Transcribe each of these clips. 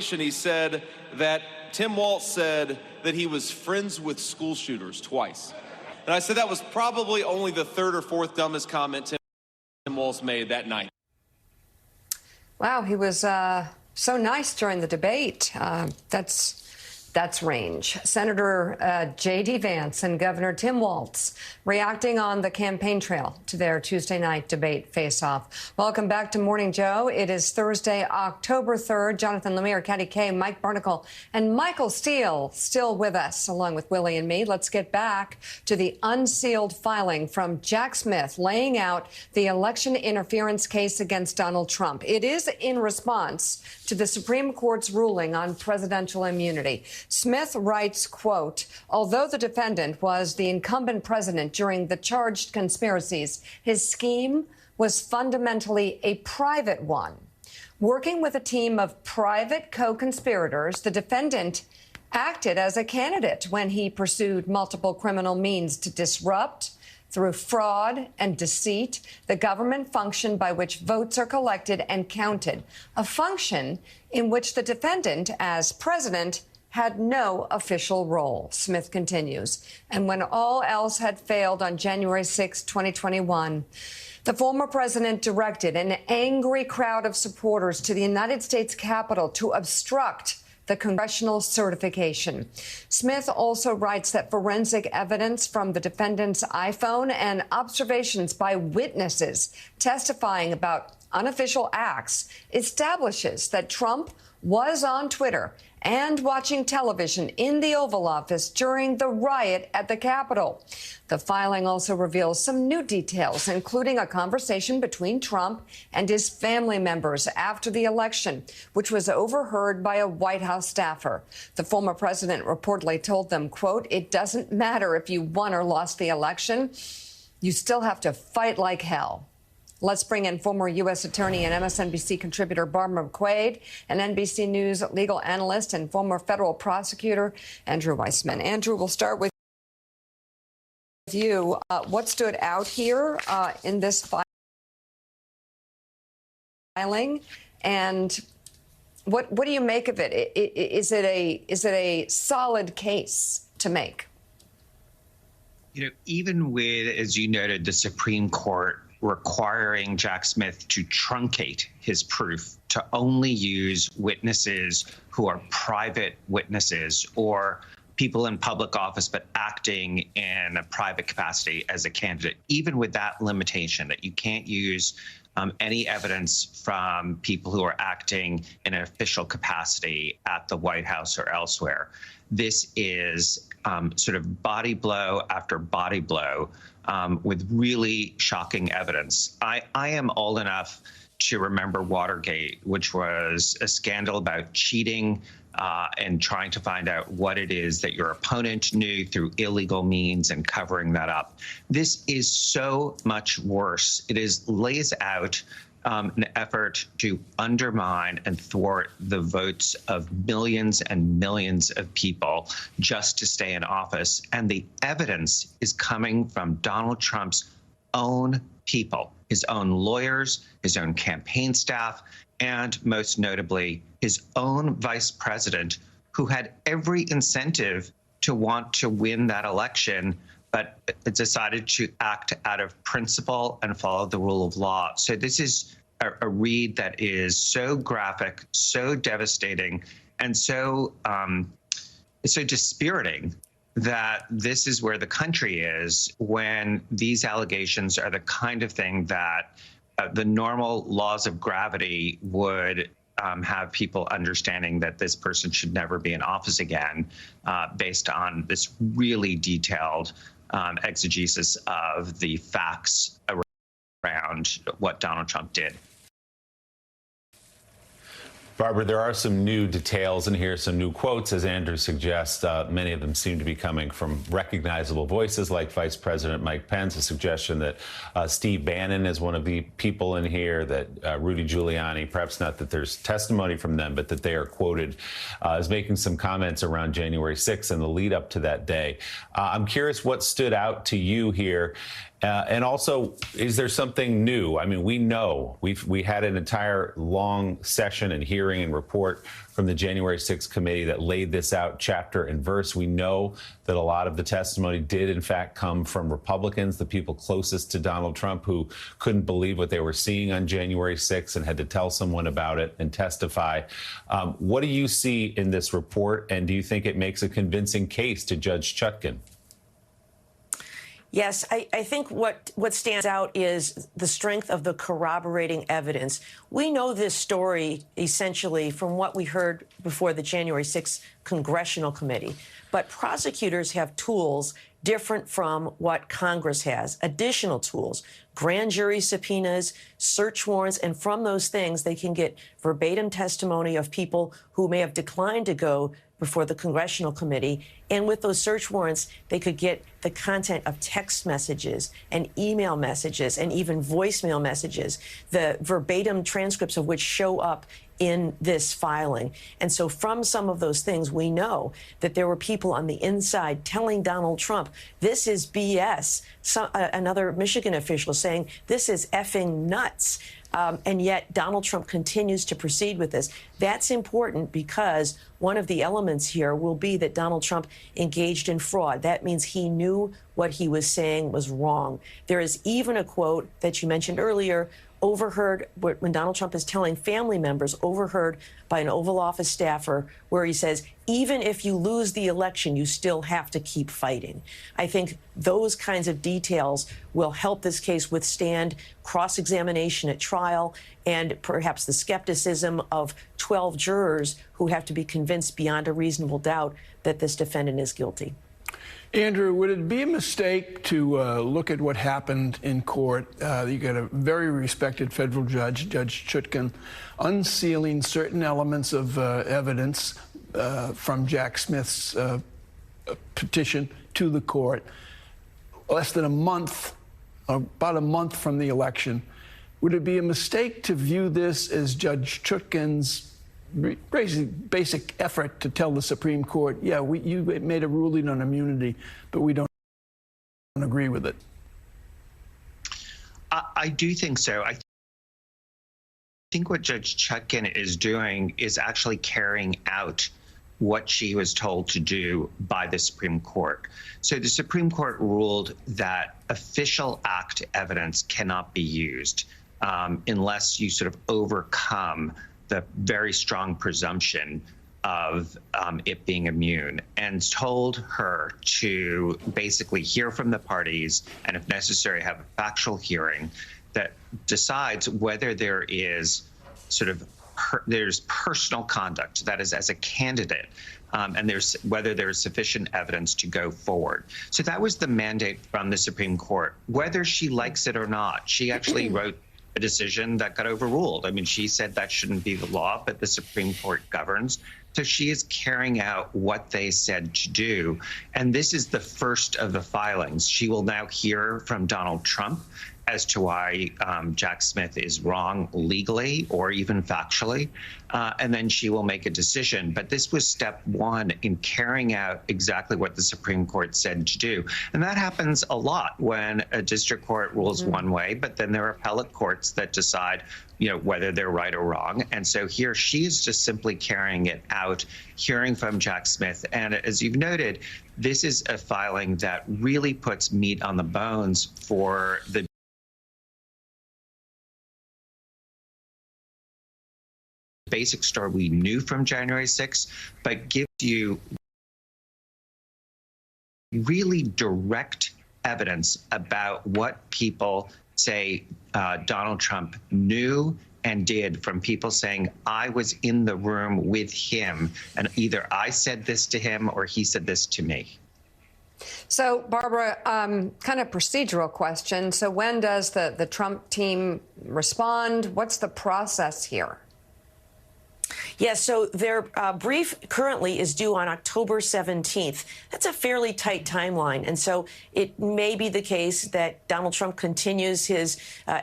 conversation, he said that Tim Walz said that he was friends with school shooters twice. And I said that was probably only the third or fourth dumbest comment Tim Walz made that night. Wow, he was so nice during the debate. That's range. Senator J.D. Vance and Governor Tim Walz reacting on the campaign trail to their Tuesday night debate face-off. Welcome back to Morning Joe. It is Thursday, October 3rd. Jonathan Lemire, Katty Kay, Mike Barnicle, and Michael Steele still with us, along with Willie and me. Let's get back to the unsealed filing from Jack Smith laying out the election interference case against Donald Trump. It is in response to the Supreme Court's ruling on presidential immunity. Smith writes, quote, although the defendant was the incumbent president during the charged conspiracies, his scheme was fundamentally a private one. Working with a team of private co-conspirators, the defendant acted as a candidate when he pursued multiple criminal means to disrupt, through fraud and deceit, the government function by which votes are collected and counted, a function in which the defendant, as president, had no official role, Smith continues. And when all else had failed on January 6, 2021, the former president directed an angry crowd of supporters to the United States Capitol to obstruct the congressional certification. Smith also writes that forensic evidence from the defendant's iPhone and observations by witnesses testifying about unofficial acts establishes that Trump was on Twitter and watching television in the Oval Office during the riot at the Capitol. The filing also reveals some new details, including a conversation between Trump and his family members after the election, which was overheard by a White House staffer. The former president reportedly told them, quote, it doesn't matter if you won or lost the election. You still have to fight like hell. Let's bring in former U.S. Attorney and MSNBC contributor Barbara McQuade and NBC News legal analyst and former federal prosecutor Andrew Weissmann. Andrew, we'll start with you. What stood out here in this filing, and what do you make of it? Is it a solid case to make? You know, even with, as you noted, the Supreme Court requiring Jack Smith to truncate his proof to only use witnesses who are private witnesses or people in public office but acting in a private capacity as a candidate, even with that limitation that you can't use any evidence from people who are acting in an official capacity at the White House or elsewhere. This is sort of body blow after body blow with really shocking evidence. I am old enough to remember Watergate, which was a scandal about cheating and trying to find out what it is that your opponent knew through illegal means and covering that up. This is so much worse. It lays out an effort to undermine and thwart the votes of millions and millions of people just to stay in office. And the evidence is coming from Donald Trump's own people, his own lawyers, his own campaign staff, and most notably, his own vice president, who had every incentive to want to win that election, but decided to act out of principle and follow the rule of law. So this is a read that is so graphic, so devastating, and so dispiriting that this is where the country is when these allegations are the kind of thing that the normal laws of gravity would have people understanding that this person should never be in office again, based on this really detailed exegesis of the facts around what Donald Trump did. Barbara, there are some new details in here, some new quotes, as Andrew suggests. Many of them seem to be coming from recognizable voices like Vice President Mike Pence, a suggestion that Steve Bannon is one of the people in here, that Rudy Giuliani, perhaps not that there's testimony from them, but that they are quoted as making some comments around January 6th and the lead up to that day. I'm curious what stood out to you here. And also, is there something new? I mean, we know we had an entire long session and hearing and report from the January 6th committee that laid this out chapter and verse. We know that a lot of the testimony did, in fact, come from Republicans, the people closest to Donald Trump, who couldn't believe what they were seeing on January 6th and had to tell someone about it and testify. What do you see in this report, and do you think it makes a convincing case to Judge Chutkan? Yes, I think what stands out is the strength of the corroborating evidence. We know this story essentially from what we heard before the January 6th Congressional Committee. But prosecutors have tools different from what Congress has, additional tools, grand jury subpoenas, search warrants, and from those things, they can get verbatim testimony of people who may have declined to go before the Congressional Committee. And with those search warrants, they could get the content of text messages and email messages and even voicemail messages, the verbatim transcripts of which show up in this filing. And so from some of those things, we know that there were people on the inside telling Donald Trump, this is BS. Another Michigan official saying, this is effing nuts. And yet Donald Trump continues to proceed with this. That's important because one of the elements here will be that Donald Trump engaged in fraud. That means he knew what he was saying was wrong. There is even a quote that you mentioned earlier, overheard when Donald Trump is telling family members, overheard by an Oval Office staffer, where he says, even if you lose the election, you still have to keep fighting. I think those kinds of details will help this case withstand cross-examination at trial and perhaps the skepticism of 12 jurors who have to be convinced beyond a reasonable doubt that this defendant is guilty. Andrew, would it be a mistake to look at what happened in court? You got a very respected federal judge, Judge Chutkan, unsealing certain elements of evidence from Jack Smith's petition to the court less than a month, about a month from the election. Would it be a mistake to view this as Judge Chutkan's basic effort to tell the Supreme Court, yeah, you made a ruling on immunity, but we don't agree with it? I do think so. I think what Judge Chutkan is doing is actually carrying out what she was told to do by the Supreme Court. So the Supreme Court ruled that official act evidence cannot be used unless you sort of overcome the very strong presumption of it being immune, and told her to basically hear from the parties and, if necessary, have a factual hearing that decides whether there is sort of there's personal conduct, that is, as a candidate, and whether there's sufficient evidence to go forward. So that was the mandate from the Supreme Court. Whether she likes it or not, she actually wrote a decision that got overruled. I mean, she said that shouldn't be the law, but the Supreme Court governs. So she is carrying out what they said to do. And this is the first of the filings. She will now hear from Donald Trump as to why Jack Smith is wrong legally or even factually, and then she will make a decision. But this was step one in carrying out exactly what the Supreme Court said to do. And that happens a lot when a district court rules one way, but then there are appellate courts that decide, you know, whether they're right or wrong. And so here she is just simply carrying it out, hearing from Jack Smith. And as you've noted, this is a filing that really puts meat on the bones for the basic story we knew from January 6th, but gives you really direct evidence about what people say Donald Trump knew and did, from people saying, I was in the room with him, and either I said this to him or he said this to me. So, Barbara, kind of procedural question. So when does the Trump team respond? What's the process here? Yes, so their brief currently is due on October 17th. That's a fairly tight timeline. And so it may be the case that Donald Trump continues his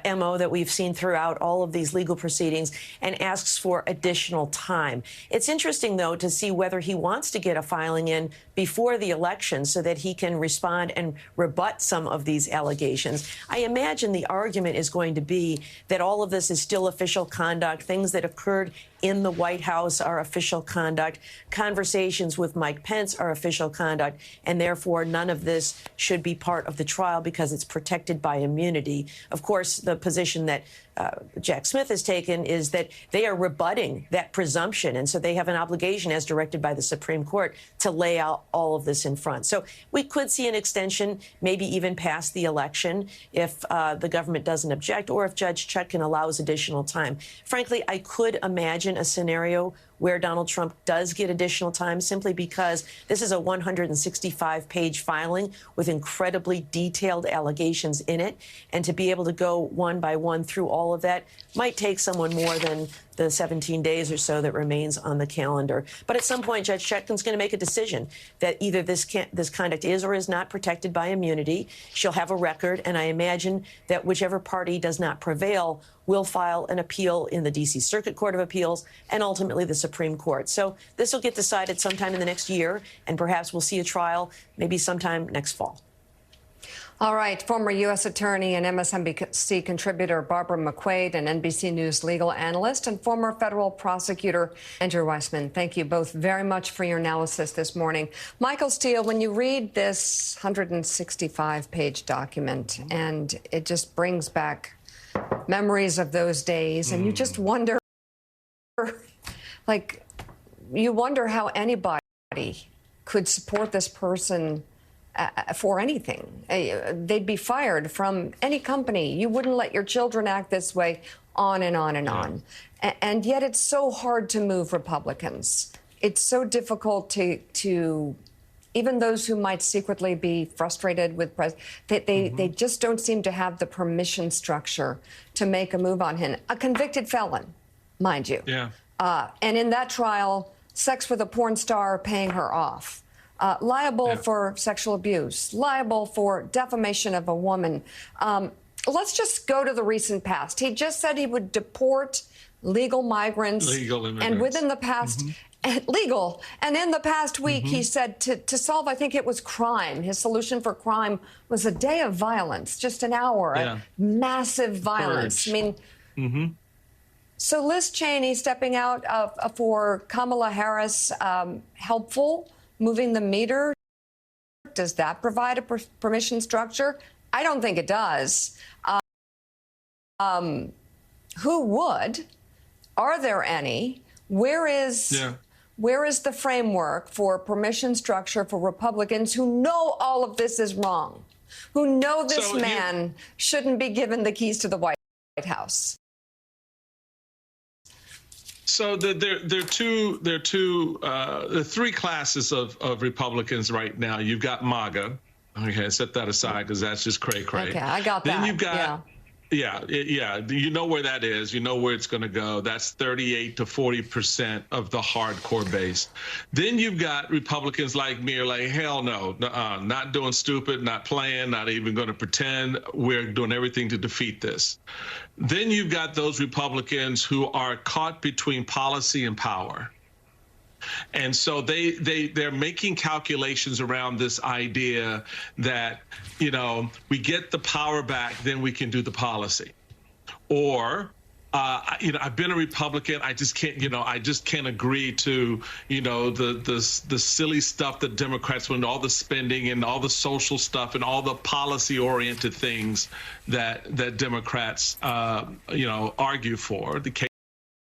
MO that we've seen throughout all of these legal proceedings and asks for additional time. It's interesting, though, to see whether he wants to get a filing in before the election so that he can respond and rebut some of these allegations. I imagine the argument is going to be that all of this is still official conduct. Things that occurred in the White House are official conduct. Conversations with Mike Pence are official conduct. And therefore, none of this should be part of the trial because it's protected by immunity. Of course, the position that Jack Smith has taken is that they are rebutting that presumption. And so they have an obligation, as directed by the Supreme Court, to lay out all of this in front. So we could see an extension, maybe even past the election, if the government doesn't object or if Judge Chutkan allows additional time. Frankly, I could imagine a scenario where Donald Trump does get additional time simply because this is a 165-page filing with incredibly detailed allegations in it. And to be able to go one by one through all of that might take someone more than the 17 days or so that remains on the calendar. But at some point, Judge Chutkan's going to make a decision that either this conduct is or is not protected by immunity. She'll have a record, and I imagine that whichever party does not prevail will file an appeal in the D.C. Circuit Court of Appeals and ultimately the Supreme Court. So this will get decided sometime in the next year, and perhaps we'll see a trial maybe sometime next fall. All right. Former U.S. Attorney and MSNBC contributor Barbara McQuade and NBC News legal analyst and former federal prosecutor Andrew Weissmann. Thank you both very much for your analysis this morning. Michael Steele, when you read this 165-page document, and it just brings back memories of those days, and you just wonder, like, you wonder how anybody could support this person for anything. They'd be fired from any company. You wouldn't let your children act this way, on and on and on. And yet it's so hard to move Republicans. It's so difficult to even those who might secretly be frustrated with they just don't seem to have the permission structure to make a move on him. A convicted felon, mind you. Yeah. And in that trial, sex with a porn star paying her off. Liable for sexual abuse, liable for defamation of a woman. Let's just go to the recent past. He just said he would deport legal migrants. Legal immigrants. And within the past, legal. And in the past week, he said to solve, I think it was crime. His solution for crime was a day of violence, just an hour of massive violence. Purge. I mean, so Liz Cheney stepping out for Kamala Harris, helpful? Moving the meter, does that provide a permission structure? I don't think it does. Who would? Are there any? Where is the framework for permission structure for Republicans who know all of this is wrong, who know this man shouldn't be given the keys to the White House? So there are three classes of Republicans right now. You've got MAGA. Okay, set that aside because that's just cray-cray. Okay, I got that. Then you've got, you know where that is. You know where it's going to go. That's 38 to 40% of the hardcore base. Then you've got Republicans like me are like, hell no, not doing stupid, not playing, not even going to pretend. We're doing everything to defeat this. Then you've got those Republicans who are caught between policy and power. And so they're making calculations around this idea that, we get the power back, then we can do the policy. Or, I've been a Republican. I just can't agree to, the silly stuff that Democrats want, all the spending and all the social stuff and all the policy-oriented things that Democrats, argue for. The